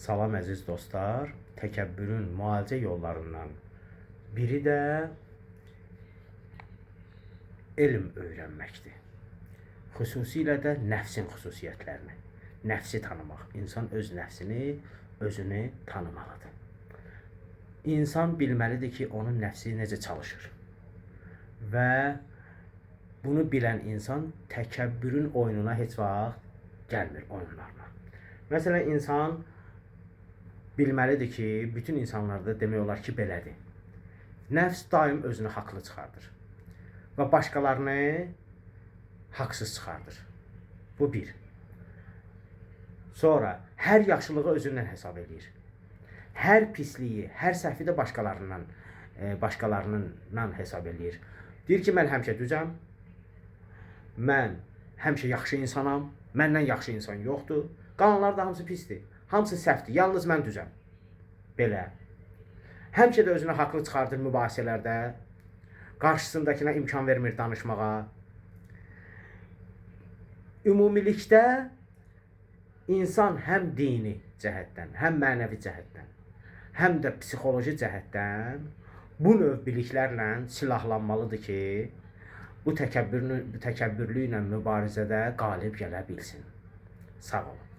Salam əziz dostlar, təkəbbürün müalicə yollarından biri də elm öyrənməkdir. Xüsusilə də nəfsin xüsusiyyətlərini, nəfsi tanımaq. İnsan öz nəfsini, özünü tanımalıdır. İnsan bilməlidir ki, onun nəfsi necə çalışır. Və bunu bilən insan təkəbbürün oyununa heç vaxt gəlmir, oyunlarına. Məsələn, insan bilməlidir ki, bütün insanlarda demək olar ki, belədir. Nəfs daim özünü haqlı çıxardır və başqalarını haqsız çıxardır. Bu bir. Sonra, hər yaxşılığı özündən hesab edir. Hər pisliyi, hər səhvi də başqalarından hesab edir. Deyir ki, mən həmişə düzəm, mən həmişə yaxşı insanam, məndən yaxşı insan yoxdur, qalanlar da hamısı pisdir, hamısı səhvdir, yalnız mən düzəm. Belə. Həmişə də özünü haqlı çıxardır mübahisələrdə, qarşısındakına imkan vermir danışmağa. Ümumilikdə insan həm dini cəhətdən, həm mənəvi cəhətdən, həm də psixoloji cəhətdən bu növ biliklərlə silahlanmalıdır ki, bu təkəbbürlüklə mübarizədə qalib gələ bilsin. Sağ olun.